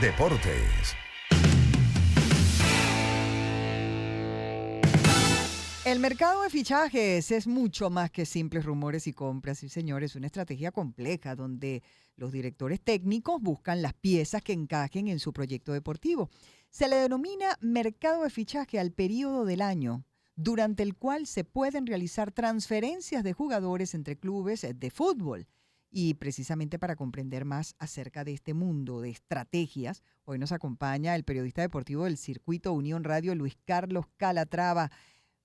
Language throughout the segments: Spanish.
Deportes. El mercado de fichajes es mucho más que simples rumores y compras, sí señores, es una estrategia compleja donde los directores técnicos buscan las piezas que encajen en su proyecto deportivo. Se le denomina mercado de fichaje al periodo del año durante el cual se pueden realizar transferencias de jugadores entre clubes de fútbol. Y precisamente para comprender más acerca de este mundo de estrategias, hoy nos acompaña el periodista deportivo del Circuito Unión Radio, Luis Carlos Calatrava.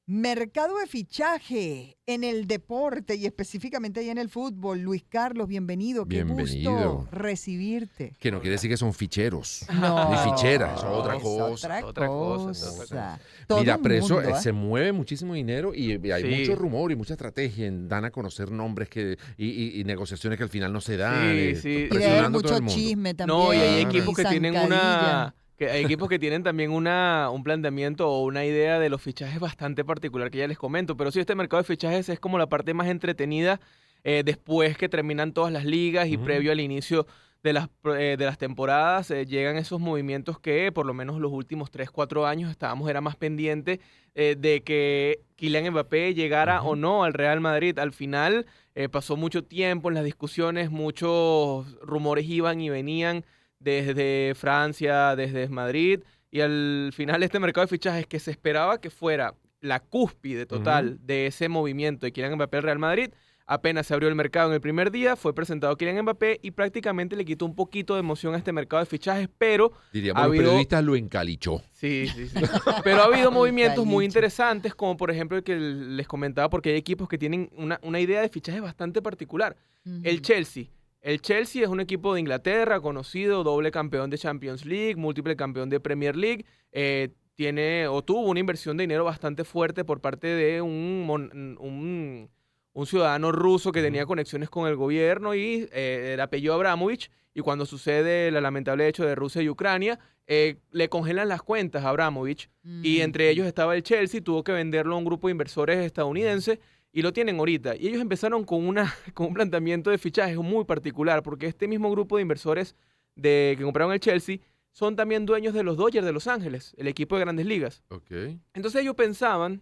Mercado de fichaje en el deporte y específicamente ahí en el fútbol. Luis Carlos, bienvenido. Qué gusto recibirte. Que no quiere decir que son ficheros. No. Ni ficheras, eso es otra Es cosa. otra cosa. Mira, pero mundo, eso se mueve muchísimo dinero y hay mucho rumor y mucha estrategia. Dan a conocer nombres y negociaciones que al final no se dan. Y debe haber mucho chisme también. No, y hay equipos que tienen hay equipos que tienen también un planteamiento o una idea de los fichajes bastante particular que ya les comento. Pero sí, este mercado de fichajes es como la parte más entretenida después que terminan todas las ligas y previo al inicio de las temporadas. Llegan esos movimientos que por lo menos los últimos 3-4 años era más pendiente de que Kylian Mbappé llegara o no al Real Madrid. Al final pasó mucho tiempo en las discusiones, muchos rumores iban y venían desde Francia, desde Madrid, y al final este mercado de fichajes que se esperaba que fuera la cúspide total de ese movimiento de Kylian Mbappé al Real Madrid, apenas se abrió el mercado en el primer día, fue presentado Kylian Mbappé y prácticamente le quitó un poquito de emoción a este mercado de fichajes, pero diríamos, los periodistas lo encalichó. Sí. Pero ha habido movimientos muy interesantes, como por ejemplo el que les comentaba, porque hay equipos que tienen una idea de fichajes bastante particular. El Chelsea. El Chelsea es un equipo de Inglaterra, conocido, doble campeón de Champions League, múltiple campeón de Premier League. Tuvo una inversión de dinero bastante fuerte por parte de un ciudadano ruso que tenía conexiones con el gobierno y el apellido Abramovich. Y cuando sucede el lamentable hecho de Rusia y Ucrania, le congelan las cuentas a Abramovich. Y entre ellos estaba el Chelsea, tuvo que venderlo a un grupo de inversores estadounidenses. Y lo tienen ahorita. Y ellos empezaron con un planteamiento de fichajes muy particular, porque este mismo grupo de inversores que compraron el Chelsea son también dueños de los Dodgers de Los Ángeles, el equipo de Grandes Ligas. Okay. Entonces ellos pensaban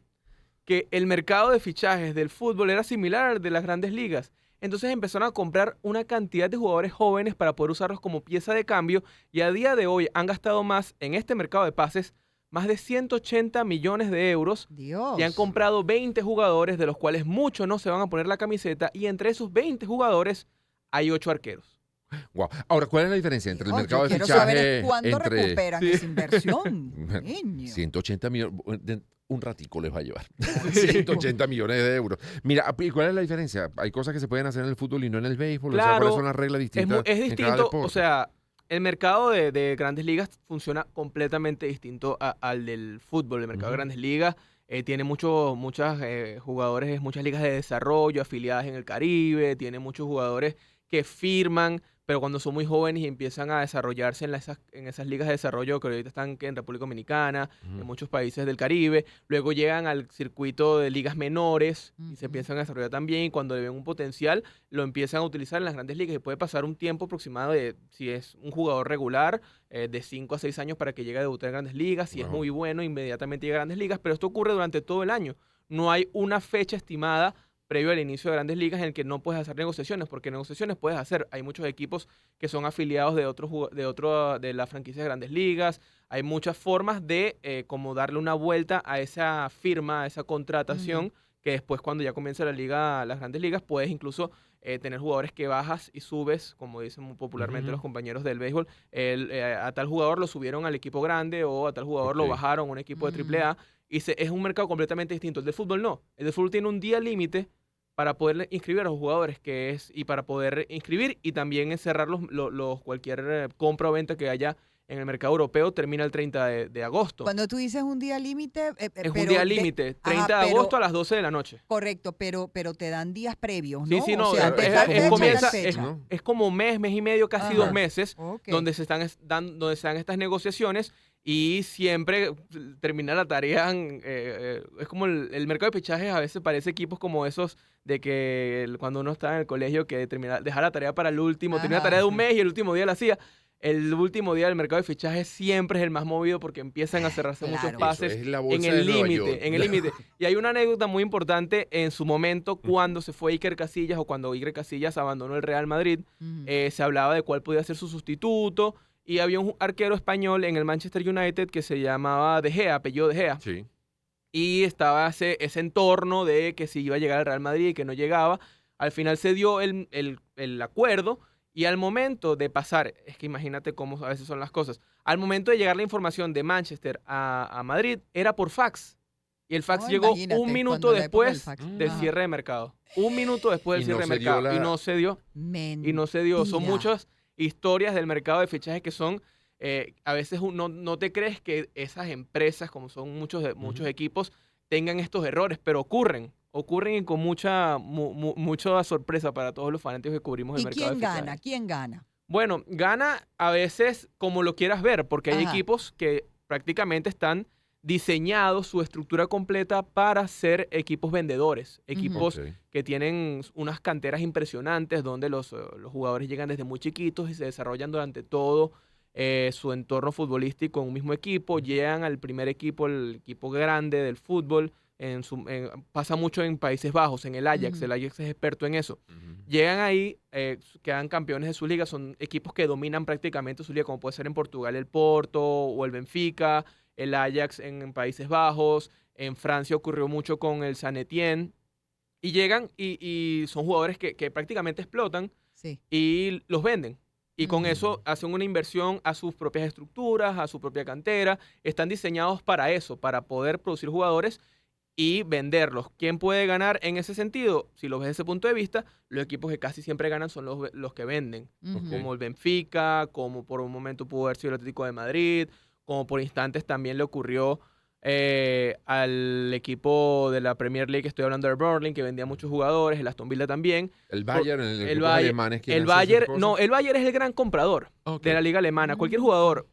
que el mercado de fichajes del fútbol era similar al de las Grandes Ligas. Entonces empezaron a comprar una cantidad de jugadores jóvenes para poder usarlos como pieza de cambio, y a día de hoy han gastado más en este mercado de pases, más de 180 millones de euros. Dios. Y han comprado 20 jugadores, de los cuales muchos no se van a poner la camiseta, y entre esos 20 jugadores hay 8 arqueros. Wow. Ahora, ¿cuál es la diferencia entre el mercado de quiero fichaje? Saber cuándo recuperan esa inversión. 180 millones, un ratico les va a llevar. 180 millones de euros. Mira, ¿y cuál es la diferencia? Hay cosas que se pueden hacer en el fútbol y no en el béisbol. Claro, o sea, ¿cuáles son las reglas distintas? Es en cada distinto, deporte? o sea, el mercado de Grandes Ligas funciona completamente distinto al del fútbol. El mercado de Grandes Ligas tiene muchos jugadores, muchas ligas de desarrollo afiliadas en el Caribe, tiene muchos jugadores que firman, pero cuando son muy jóvenes y empiezan a desarrollarse en esas ligas de desarrollo que ahorita están en República Dominicana, en muchos países del Caribe, luego llegan al circuito de ligas menores y se empiezan a desarrollar también, y cuando le ven un potencial lo empiezan a utilizar en las grandes ligas, y puede pasar un tiempo aproximado de, si es un jugador regular, de 5 a 6 años para que llegue a debutar en grandes ligas. Si es muy bueno, inmediatamente llega a grandes ligas, pero esto ocurre durante todo el año. No hay una fecha estimada previo al inicio de grandes ligas en el que no puedes hacer negociaciones, porque negociaciones puedes hacer. Hay muchos equipos que son afiliados de las franquicias de grandes ligas. Hay muchas formas de como darle una vuelta a esa firma, a esa contratación, que después cuando ya comienza las grandes ligas, puedes incluso tener jugadores que bajas y subes, como dicen muy popularmente los compañeros del béisbol. A tal jugador lo subieron al equipo grande, o a tal jugador lo bajaron a un equipo de AAA. Y es un mercado completamente distinto. El del fútbol no. El del fútbol tiene un día límite para poder inscribir a los jugadores, y para poder inscribir y también cerrar cualquier compra o venta que haya en el mercado europeo, termina el 30 de agosto. Cuando tú dices un día límite... es un día límite, 30 de agosto a las 12 de la noche. Correcto, pero te dan días previos, ¿no? Sí, no, o sea, es como mes y medio, casi 2 meses, donde se dan estas negociaciones, y siempre termina la tarea. Es como el mercado de fichajes, a veces parece equipos como esos de que cuando uno está en el colegio, que dejar la tarea para el último, tenía la tarea de un mes y el último día la hacía. el último día del mercado de fichajes siempre es el más movido porque empiezan a cerrarse Claro. muchos pases Eso es la en bolsa el de Nueva límite, York. en el límite. Y hay una anécdota muy importante en su momento cuando se fue Iker Casillas o cuando Iker Casillas abandonó el Real Madrid. Ujú. Se hablaba de cuál podía ser su sustituto y había un arquero español en el Manchester United que se llamaba De Gea, apellido De Gea. Sí. Y estaba ese entorno de que si iba a llegar al Real Madrid y que no llegaba. Al final se dio el acuerdo y al momento de pasar, es que imagínate cómo a veces son las cosas, al momento de llegar la información de Manchester a Madrid era por fax. Y el fax No, llegó imagínate, un minuto cuando la época del después fax. del Ajá. cierre de mercado. Un minuto después del Y cierre no de se dio mercado. Y la- no se dio. Y no se dio. Son Mentira. muchas historias del mercado de fichajes que son, a veces no te crees que esas empresas, como son muchos Ujú. equipos, tengan estos errores, pero ocurren y con mucha sorpresa para todos los fanáticos que cubrimos el ¿Y mercado quién de fichajes. gana? ¿Quién gana? Bueno, gana a veces como lo quieras ver, porque hay Ajá. equipos que prácticamente están diseñados su estructura completa para ser equipos vendedores, equipos Ok. que tienen unas canteras impresionantes donde los jugadores llegan desde muy chiquitos y se desarrollan durante todo su entorno futbolístico en un mismo equipo, llegan al primer equipo, el equipo grande del fútbol, pasa mucho en Países Bajos, en el Ajax, Ujú. el Ajax es experto en eso. Ujú. Llegan ahí, quedan campeones de su liga, son equipos que dominan prácticamente su liga, como puede ser en Portugal el Porto o el Benfica, el Ajax en Países Bajos, en Francia ocurrió mucho con el Saint Etienne, y llegan y son jugadores que prácticamente explotan Sí. y los venden. Y con Ujú. eso hacen una inversión a sus propias estructuras, a su propia cantera, están diseñados para eso, para poder producir jugadores y venderlos. ¿Quién puede ganar en ese sentido? Si lo ves desde ese punto de vista, los equipos que casi siempre ganan son los que venden, Ujú. como el Benfica, como por un momento pudo haber sido el Atlético de Madrid, como por instantes también le ocurrió al equipo de la Premier League, estoy hablando del Burnley, que vendía muchos jugadores, el Aston Villa también. El Bayern, el El equipo Bayern- alemán es quien El hace esas Bayern, cosas. no, el Bayern es el gran comprador Ok. de la liga alemana. Cualquier jugador,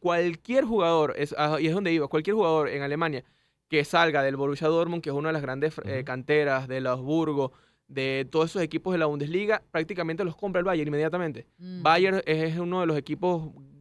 y es donde iba, cualquier jugador en Alemania que salga del Borussia Dortmund, que es una de las grandes Ujú. canteras, de los Augsburgo, de todos esos equipos de la Bundesliga, prácticamente los compra el Bayern inmediatamente. Ujú. Bayern es uno de los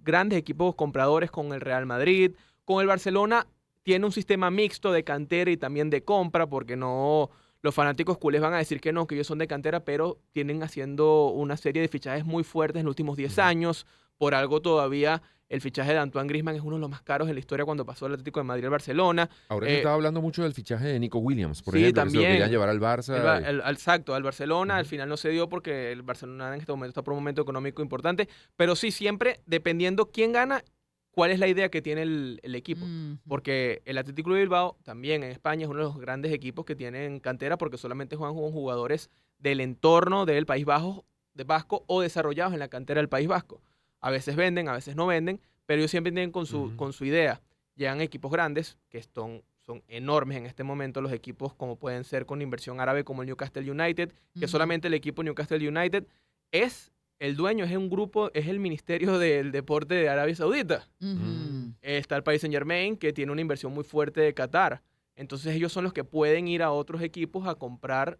grandes equipos compradores con el Real Madrid. Con el Barcelona tiene un sistema mixto de cantera y también de compra, porque no, los fanáticos culés van a decir que no, que ellos son de cantera, pero tienen haciendo una serie de fichajes muy fuertes en los últimos 10 Ujú. años. Por algo todavía el fichaje de Antoine Griezmann es uno de los más caros en la historia cuando pasó el Atlético de Madrid al Barcelona. Ahora se Eh, estaba hablando mucho del fichaje de Nico Williams, por sí, ejemplo, que se lo también. querían llevar al Barça. Exacto, al Barcelona, al Ujú. final no se dio porque el Barcelona en este momento está por un momento económico importante, pero sí, siempre dependiendo quién gana, cuál es la idea que tiene el equipo. Ujú. Porque el Atlético de Bilbao también en España es uno de los grandes equipos que tienen cantera porque solamente juegan con jugadores del entorno del País Vasco o desarrollados en la cantera del País Vasco. A veces venden, a veces no venden, pero ellos siempre tienen con Ujú. su idea. Llegan equipos grandes que son enormes en este momento, los equipos como pueden ser con inversión árabe como el Newcastle United, que Ujú. solamente el equipo Newcastle United es el dueño, es un grupo, es el Ministerio del Deporte de Arabia Saudita. Ujú. Está el Paris Saint-Germain, que tiene una inversión muy fuerte de Qatar. Entonces ellos son los que pueden ir a otros equipos a comprar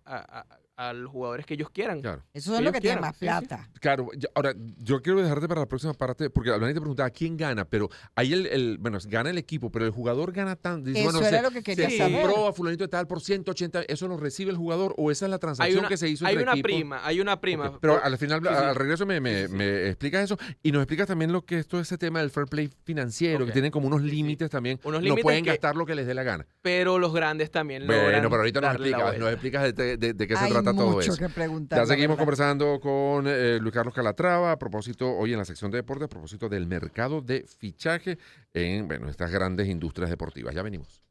a los jugadores que ellos quieran. Claro. Esos son los ellos que tienen quieran, más sí, sí. plata. Claro, ahora yo quiero dejarte para la próxima parte, porque Albani te preguntaba quién gana, pero ahí bueno, gana el equipo, pero el jugador gana tanto. Dice, Eso bueno, era se- lo que quería se saber. compró a fulanito de tal por 180, ¿eso lo recibe el jugador o esa es la transacción que se hizo hay entre una equipos? prima, hay una prima. Ok, pero Por- al final, sí, sí. al regreso me Sí. me explicas eso y nos explicas también lo que ese tema del fair play financiero, Ok. que tienen como unos Sí, sí. límites también. Unos No límites pueden que- gastar lo que les dé la gana. pero los grandes también Bueno, logran pero ahorita darle la nos vuelta. explicas de qué se Hay trata todo mucho eso. que preguntar. Ya la seguimos verdad. conversando con Luis Carlos Calatrava a propósito, hoy en la sección de deportes, a propósito del mercado de fichaje en estas grandes industrias deportivas. Ya venimos.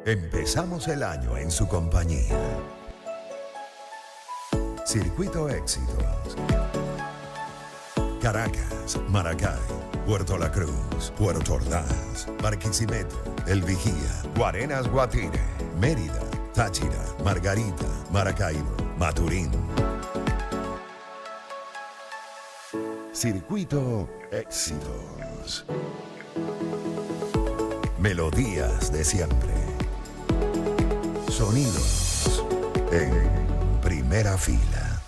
Empezamos el año en su compañía. Circuito Éxitos. Caracas, Maracay, Puerto La Cruz, Puerto Ordaz, Barquisimeto, El Vigía, Guarenas Guatire, Mérida, Táchira, Margarita, Maracaibo, Maturín. Circuito Éxitos. Melodías de siempre. Sonidos en primera fila.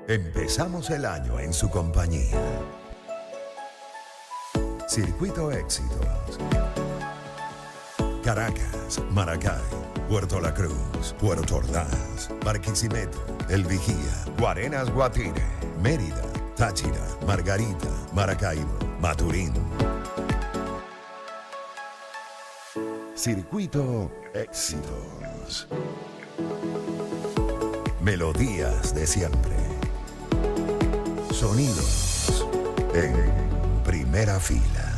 Empezamos el año en su compañía. Circuito Éxitos. Caracas, Maracay, Puerto La Cruz, Puerto Ordaz, Barquisimeto, El Vigía, Guarenas Guatire, Mérida, Táchira, Margarita, Maracaibo, Maturín. Circuito Éxitos. Melodías de siempre. Sonidos en primera fila.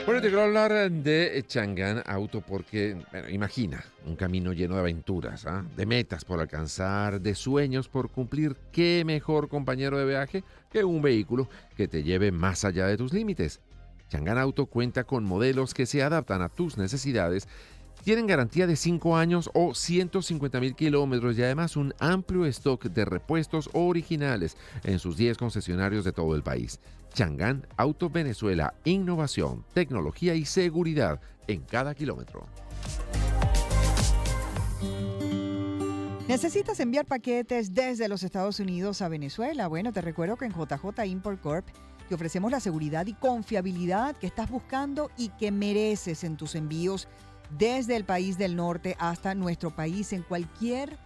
Bueno, te quiero hablar de Chang'an Auto porque, bueno, imagina un camino lleno de aventuras, ¿ah? De metas por alcanzar, de sueños por cumplir. ¿Qué mejor compañero de viaje que un vehículo que te lleve más allá de tus límites? Chang'an Auto cuenta con modelos que se adaptan a tus necesidades, tienen garantía de 5 años o 150,000 kilómetros y además un amplio stock de repuestos originales en sus 10 concesionarios de todo el país. Chang'an Auto Venezuela, innovación, tecnología y seguridad en cada kilómetro. ¿Necesitas enviar paquetes desde los Estados Unidos a Venezuela? Bueno, te recuerdo que en JJ Import Corp te ofrecemos la seguridad y confiabilidad que estás buscando y que mereces en tus envíos desde el país del norte hasta nuestro país en cualquier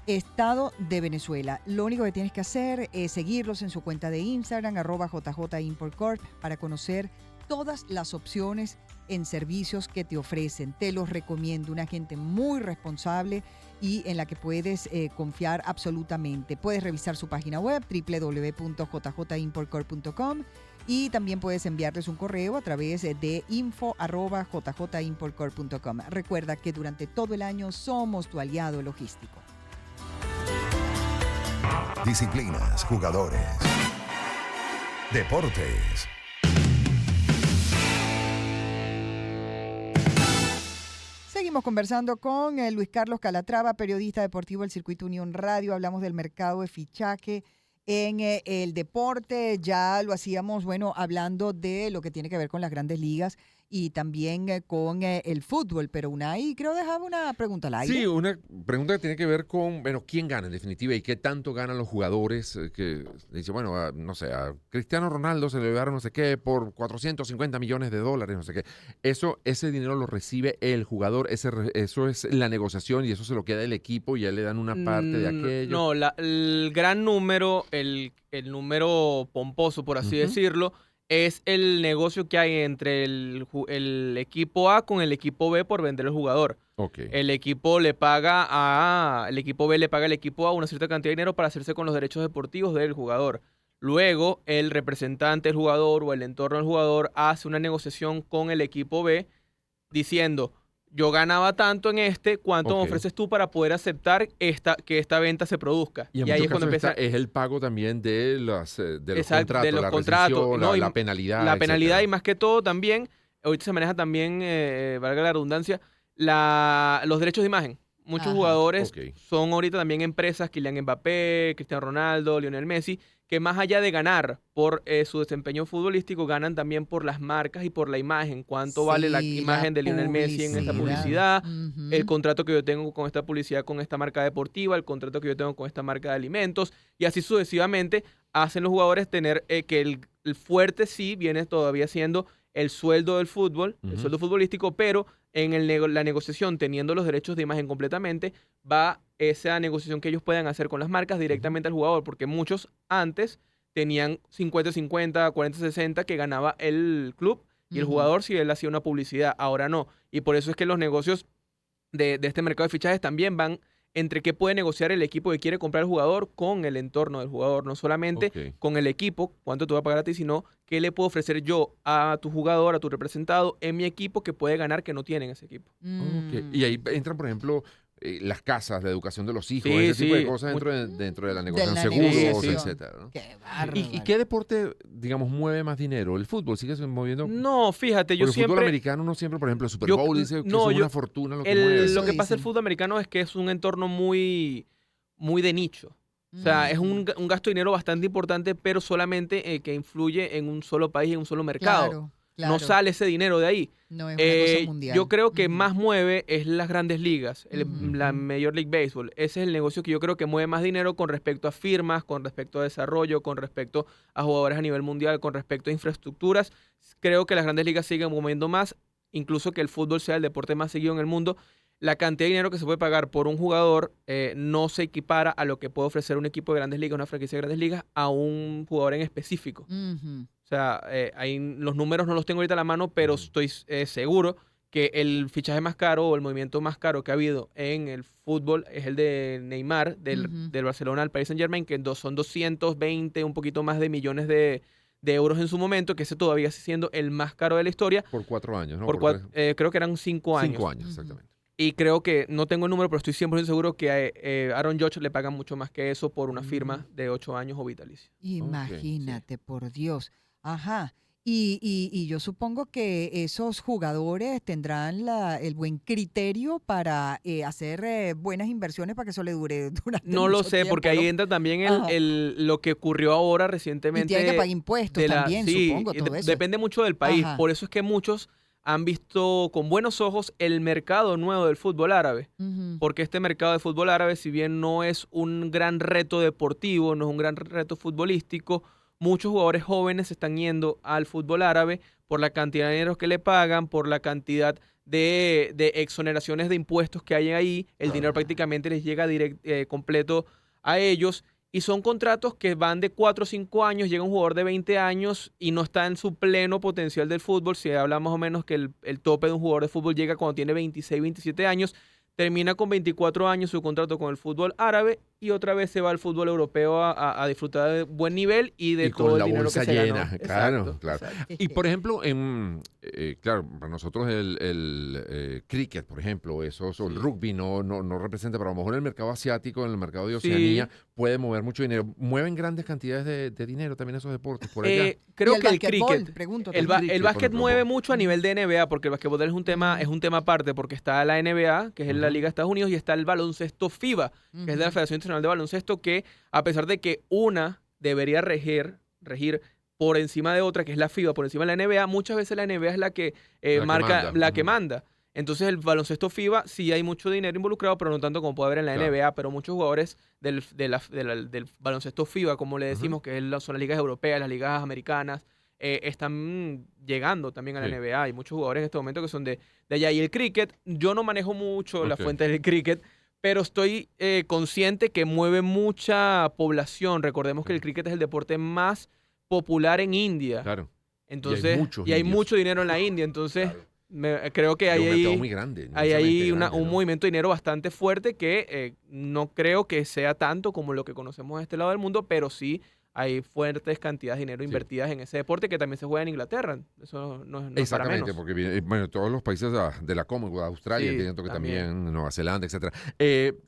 estado de Venezuela. Lo único que tienes que hacer es seguirlos en su cuenta de Instagram, @JJ Import Corp, para conocer todas las opciones en servicios que te ofrecen. Te los recomiendo, una gente muy responsable y en la que puedes confiar absolutamente. Puedes revisar su página web www.jjimportcorp.com y también puedes enviarles un correo a través de info@jjimportcorp.com. Recuerda que durante todo el año somos tu aliado logístico. Disciplinas, jugadores, deportes. Seguimos conversando con Luis Carlos Calatrava, periodista deportivo del Circuito Unión Radio. Hablamos del mercado de fichaje en el deporte. Ya lo hacíamos, bueno, hablando de lo que tiene que ver con las grandes ligas y también con el fútbol. Pero Unai creo dejaba una pregunta al aire. Sí, una pregunta que tiene que ver con, bueno, quién gana en definitiva y qué tanto ganan los jugadores. Que dice, bueno, no sé, a Cristiano Ronaldo se le llevaron no sé qué por 450 millones de dólares, no sé qué. Ese dinero lo recibe el jugador, eso es la negociación y eso se lo queda el equipo y ya le dan una parte de aquello. No, el gran número, el número pomposo, por así Ujú. decirlo, es el negocio que hay entre el equipo A con el equipo B por vender el jugador. Ok. El equipo B le paga al equipo A una cierta cantidad de dinero para hacerse con los derechos deportivos del jugador. Luego, el representante del jugador o el entorno del jugador hace una negociación con el equipo B diciendo, yo ganaba tanto en ¿cuánto me Ok. ofreces tú para poder aceptar que esta venta se produzca? Y en Y ahí muchos es cuando casos empieza es el pago también de los exacto, contratos, de los la contratos, rescisión, no, y la penalidad, la penalidad etcétera. y más que todo también, ahorita se maneja también, valga la redundancia, los derechos de imagen. Muchos Ajá. jugadores Ok. son ahorita también empresas, Kylian Mbappé, Cristiano Ronaldo, Lionel Messi, que más allá de ganar por su desempeño futbolístico, ganan también por las marcas y por la imagen. ¿Cuánto vale la Sí, la imagen de Lionel Messi en esta publicidad? El Ujú. contrato que yo tengo con esta publicidad, con esta marca deportiva, el contrato que yo tengo con esta marca de alimentos, y así sucesivamente hacen los jugadores tener que el fuerte sí viene todavía siendo el sueldo del fútbol, el Ujú. sueldo futbolístico, pero en la negociación, teniendo los derechos de imagen completamente, va esa negociación que ellos puedan hacer con las marcas Ujú. directamente al jugador, porque muchos antes tenían 50-50, 40-60 que ganaba el club y el Ujú. jugador si él hacía una publicidad, ahora no. Y por eso es que los negocios de este mercado de fichajes también van entre qué puede negociar el equipo que quiere comprar el jugador con el entorno del jugador, no solamente Ok. con el equipo, cuánto te va a pagar a ti, sino qué le puedo ofrecer yo a tu jugador, a tu representado en mi equipo que puede ganar que no tiene en ese equipo. Ok. Y ahí Mm. entran, por ejemplo, las casas, la educación de los hijos, Sí, ese tipo de sí. cosas dentro de la De negociación, la seguros, Sí, sí. negociación. etcétera, ¿no? Qué ¿Y bárbaro. qué deporte, digamos, mueve más dinero? ¿El fútbol sigue moviendo? No, fíjate, yo Porque el fútbol siempre... americano uno siempre, por ejemplo, el Super Yo, Bowl dice que no, eso es yo, una fortuna lo que mueve. lo Eso que pasa el dicen. fútbol americano es que es un entorno muy, muy de nicho. O sea, es Mm. un gasto de dinero bastante importante, pero solamente que influye en un solo país, en un solo mercado. Claro, No claro. sale ese dinero de ahí. No es una cosa Yo mundial. creo que Ujú. más mueve es las grandes ligas, Ujú. la Major League Baseball. Ese es el negocio que yo creo que mueve más dinero con respecto a firmas, con respecto a desarrollo, con respecto a jugadores a nivel mundial, con respecto a infraestructuras. Creo que las grandes ligas siguen moviendo más, incluso que el fútbol sea el deporte más seguido en el mundo. La cantidad de dinero que se puede pagar por un jugador no se equipara a lo que puede ofrecer un equipo de grandes ligas, una franquicia de grandes ligas, a un jugador en específico. Ujú. O sea, ahí los números no los tengo ahorita a la mano, pero Ujú. estoy seguro que el fichaje más caro o el movimiento más caro que ha habido en el fútbol es el de Neymar, Ujú. del Barcelona al Paris Saint-Germain, que son 220, un poquito más de millones de euros en su momento, que ese todavía sigue siendo el más caro de la historia. Por 4 años, ¿no? Por creo que eran 5 años. 5 años, Ujú. exactamente. Y creo que, no tengo el número, pero estoy 100% seguro que a Aaron Judge le pagan mucho más que eso por una firma de 8 años o vitalicio. Imagínate, por Dios. Ajá. Y yo supongo que esos jugadores tendrán el buen criterio para hacer buenas inversiones para que eso le dure durante No lo mucho sé, porque tiempo, ahí ¿no? entra también Ajá. lo que ocurrió ahora Y recientemente tienen que pagar impuestos también, sí, supongo, todo eso. depende mucho del país. Ajá. Por eso es que muchos han visto con buenos ojos el mercado nuevo del fútbol árabe. Ujú. Porque este mercado de fútbol árabe, si bien no es un gran reto deportivo, no es un gran reto futbolístico, muchos jugadores jóvenes se están yendo al fútbol árabe por la cantidad de dinero que le pagan, por la cantidad de exoneraciones de impuestos que hay ahí. El dinero Claro. prácticamente les llega completo a ellos. Y son contratos que van de 4 o 5 años, llega un jugador de 20 años y no está en su pleno potencial del fútbol. Si habla más o menos que el tope de un jugador de fútbol llega cuando tiene 26, 27 años, termina con 24 años su contrato con el fútbol árabe y otra vez se va al fútbol europeo a disfrutar de buen nivel y de Y todo con el la dinero bolsa que se ganó. llena, claro, Exacto, claro. exacto. Y por ejemplo, claro, para nosotros cricket, por ejemplo, eso, o el Sí. rugby no representa, pero a lo mejor en el mercado asiático, en el mercado de Sí. Oceanía, puede mover mucho dinero. Mueven grandes cantidades de dinero también esos deportes por allá. Creo Y el que el basquetbol, cricket, pregunto el también. el Cricket, básquet por mueve ejemplo. mucho a nivel de NBA, porque el basquetbol es Ujú. un tema aparte, porque está la NBA, que es la Ujú. Liga de Estados Unidos, y está el baloncesto FIBA, que es de la Ujú. Federación Internacional de Baloncesto, que a pesar de que una debería regir por encima de otra, que es la FIBA, por encima de la NBA, muchas veces la NBA es la que La que marca, manda. la que Ujú. manda. Entonces el baloncesto FIBA sí hay mucho dinero involucrado, pero no tanto como puede haber en la Claro. NBA, pero muchos jugadores del baloncesto FIBA, como le Ujú. decimos, que son las ligas europeas, las ligas americanas, están llegando también a la Sí. NBA. Hay muchos jugadores en este momento que son de allá. Y el cricket, yo no manejo mucho la Ok. fuente del cricket, pero estoy consciente que mueve mucha población. Recordemos que el Sí. cricket es el deporte más popular en India. Claro. Entonces, muchos y hay indios. mucho dinero en la India. Entonces, Claro. creo que Y hay un mercado ahí, muy grande, hay inmensamente ahí grande, un ¿no? movimiento de dinero bastante fuerte que no creo que sea tanto como lo que conocemos de este lado del mundo, pero sí hay fuertes cantidades de dinero Sí. invertidas en ese deporte que también se juega en Inglaterra. Eso no es para Exactamente, menos. porque bueno, todos los países de la Commonwealth, Australia, Sí, entiendo que también. también, Nueva Zelanda, etcétera.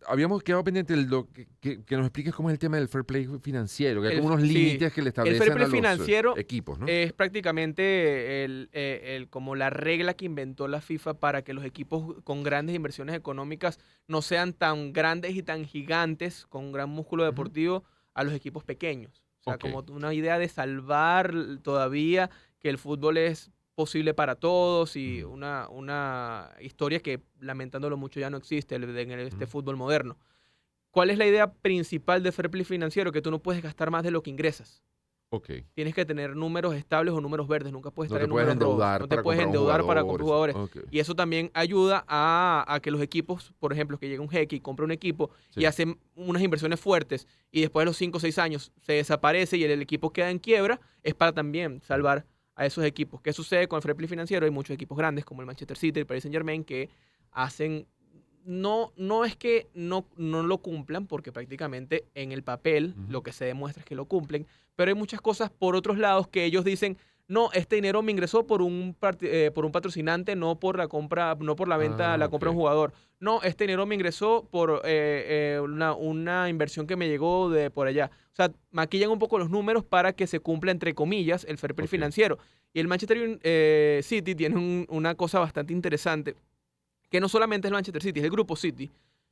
Habíamos quedado pendiente de que nos expliques cómo es el tema del fair play financiero, que hay como unos Sí, límites que le el fair establecen play a los financiero equipos, ¿no? es prácticamente como la regla que inventó la FIFA para que los equipos con grandes inversiones económicas no sean tan grandes y tan gigantes con un gran músculo Ujú. deportivo a los equipos pequeños. O sea, Ok. como una idea de salvar todavía que el fútbol es posible para todos y Ujú. una historia que lamentándolo mucho ya no existe en este Ujú. fútbol moderno. ¿Cuál es la idea principal de fair play financiero? Que tú no puedes gastar más de lo que ingresas. Ok. Tienes que tener números estables o números verdes, nunca puedes No estar te en puedes números rojos, endeudar no te para puedes comprar un endeudar para jugador. comprar jugadores. Ok. Y eso también ayuda a que los equipos, por ejemplo, que llegue un jeque y compra un equipo y Sí. hace unas inversiones fuertes y después de los 5 o 6 años se desaparece y el equipo queda en quiebra, es para también salvar a esos equipos. ¿Qué sucede con el fair play financiero? Hay muchos equipos grandes como el Manchester City, el Paris Saint-Germain que hacen no es que no lo cumplan, porque prácticamente en el papel Ujú. lo que se demuestra es que lo cumplen, pero hay muchas cosas por otros lados que ellos dicen, no, este dinero me ingresó por un patrocinante, no por la compra, no por la venta, la compra de un Ok. jugador. No, este dinero me ingresó por una inversión que me llegó de por allá. O sea, maquillan un poco los números para que se cumpla, entre comillas, el fair play Ok. financiero. Y el Manchester City tiene una cosa bastante interesante que no solamente es el Manchester City, es el grupo City,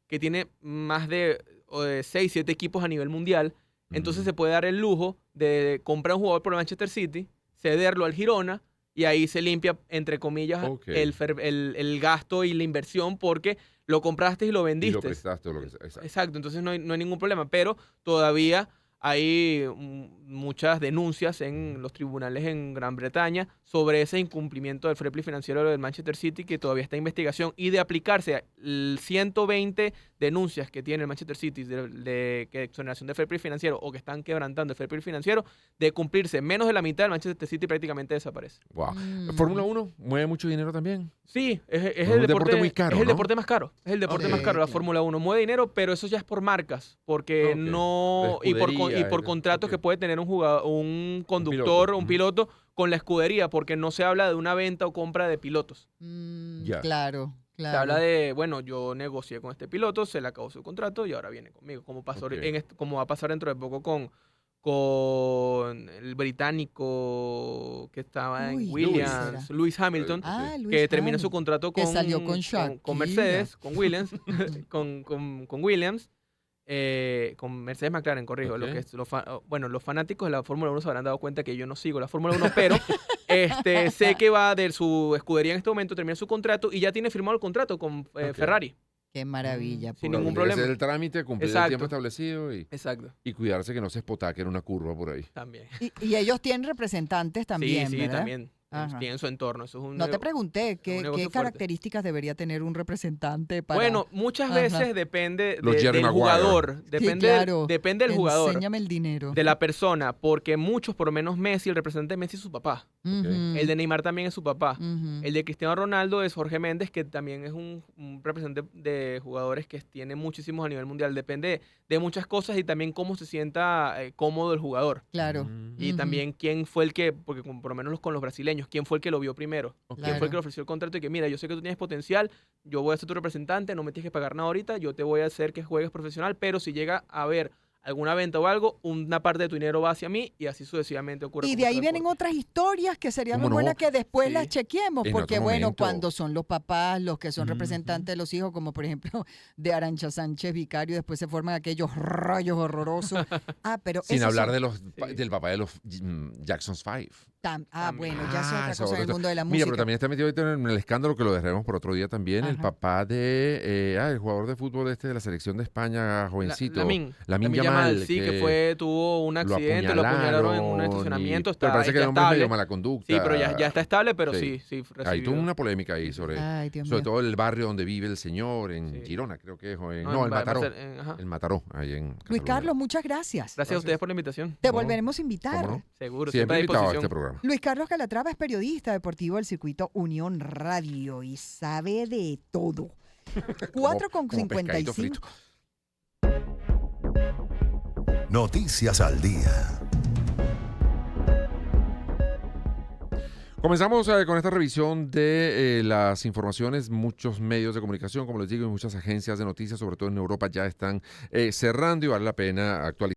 que tiene más de 6, 7 equipos a nivel mundial. Entonces Ujú. se puede dar el lujo de comprar un jugador por el Manchester City, cederlo al Girona y ahí se limpia, entre comillas, Ok. el gasto y la inversión porque lo compraste y lo Y lo vendiste. prestaste o lo que sea. Exacto. Exacto, entonces no hay ningún problema, pero todavía hay muchas denuncias en Ujú. los tribunales en Gran Bretaña sobre ese incumplimiento del fair play financiero del Manchester City que todavía está en investigación y de aplicarse el 120 denuncias que tiene el Manchester City de que exoneración de fair play financiero o que están quebrantando el fair play financiero, de cumplirse menos de la mitad, el Manchester City prácticamente desaparece. Wow. Mm. Fórmula 1 mueve mucho dinero también. Sí, es Es el un deporte muy caro, es el ¿no? deporte más caro. Es el deporte Ok. más caro, Sí, la claro. Fórmula 1. Mueve dinero, pero eso ya es por marcas. Porque Ok. no. De Y escudería, por contratos ok. que puede tener un jugador, un conductor piloto. o un Ujú. piloto con la escudería, porque no se habla de una venta o compra de pilotos. Ya. Claro, Se habla claro. de, bueno, yo negocié con este piloto, se le acabó su contrato y ahora viene conmigo. Como pasó Ok. como va a pasar dentro de poco con el británico que estaba en Uy, Lewis. ¿quién será? Williams, Lewis Hamilton, Ah, Ok. Luis que termina su Hamilton, contrato que salió con con Shakira. Mercedes, con Williams, Ujú. con Williams, con Mercedes McLaren, corrijo. Lo que Ok. es, bueno, los fanáticos de la Fórmula 1 se habrán dado cuenta que yo no sigo la Fórmula 1, pero sé que va de su escudería en este momento, termina su contrato y ya tiene firmado el contrato con Ok. Ferrari. Qué maravilla. Sin Claro, ningún tiene que hacer problema. el trámite, cumplir el tiempo Exacto. establecido Exacto, y cuidarse que no se espotaque en una curva por ahí. también. Y ellos tienen representantes también, sí, ¿verdad? también. Ajá. Tienen su entorno. Eso es un, No te pregunté un qué negocio fuerte. características debería tener un representante para... Bueno, muchas Ajá. veces depende Los Jerry del Maguire. jugador. Sí, Depende, claro. depende del jugador, Enséñame el dinero. de la persona, porque muchos, por lo menos Messi, el representante de Messi es su papá. Ujú, El de Neymar también es su papá. ujú. El de Cristiano Ronaldo es Jorge Méndez, que también es un representante de jugadores que tiene muchísimos a nivel mundial. Depende de muchas cosas y también cómo se sienta cómodo el jugador. Claro. Mm. Y Ujú. también quién fue el que, porque por lo menos con los brasileños, quién fue el que lo vio primero. Ok. ¿Quién fue el que le ofreció el contrato? Y que mira, yo sé que tú tienes potencial, yo voy a ser tu representante, no me tienes que pagar nada ahorita, yo te voy a hacer que juegues profesional, pero si llega a haber alguna venta o algo, una parte de tu dinero va hacia mí y así sucesivamente ocurre. Y con de ahí muchos vienen deportes. otras historias que serían muy ¿Cómo no? buenas que después Sí. las chequeemos, En porque otro bueno, momento. cuando son los papás los que son Ujú. representantes de los hijos, como por ejemplo de Arancha Sánchez Vicario, después se forman aquellos rollos horrorosos. Pero Sin esos hablar son de los, Sí. del papá de los Jackson's Five. bueno, ya es otra esa cosa en el otra- mundo de la Mira, pero música. también está metido ahorita en el escándalo que lo dejaremos por otro día también. El Ajá. papá de el jugador de fútbol de la selección de España, jovencito. Lamine Lamine Yamal, Yamal, sí, tuvo un lo accidente, lo apuñalaron en un apuñalaron estacionamiento, pero parece que está el hombre es medio estable. mala conducta. Sí, pero ya está estable, pero Sí. sí Hay recibió. toda una polémica ahí sobre, Ay, Dios sobre mío. todo el barrio donde vive el señor, en Sí. Girona, creo que es. O en, No, no, el va a Mataró. ser ajá. El Mataró, ahí en Luis Cataluña. Carlos, muchas gracias. Gracias a ustedes por la invitación. Te ¿Cómo no? volveremos a invitar. ¿Cómo no? Seguro, Siempre a invitado a disposición. este programa. Luis Carlos Calatrava es periodista deportivo del circuito Unión Radio y sabe de todo. 4:55. frito. Noticias al día. Comenzamos con esta revisión de las informaciones. Muchos medios de comunicación, como les digo, y muchas agencias de noticias, sobre todo en Europa, ya están cerrando y vale la pena actualizar.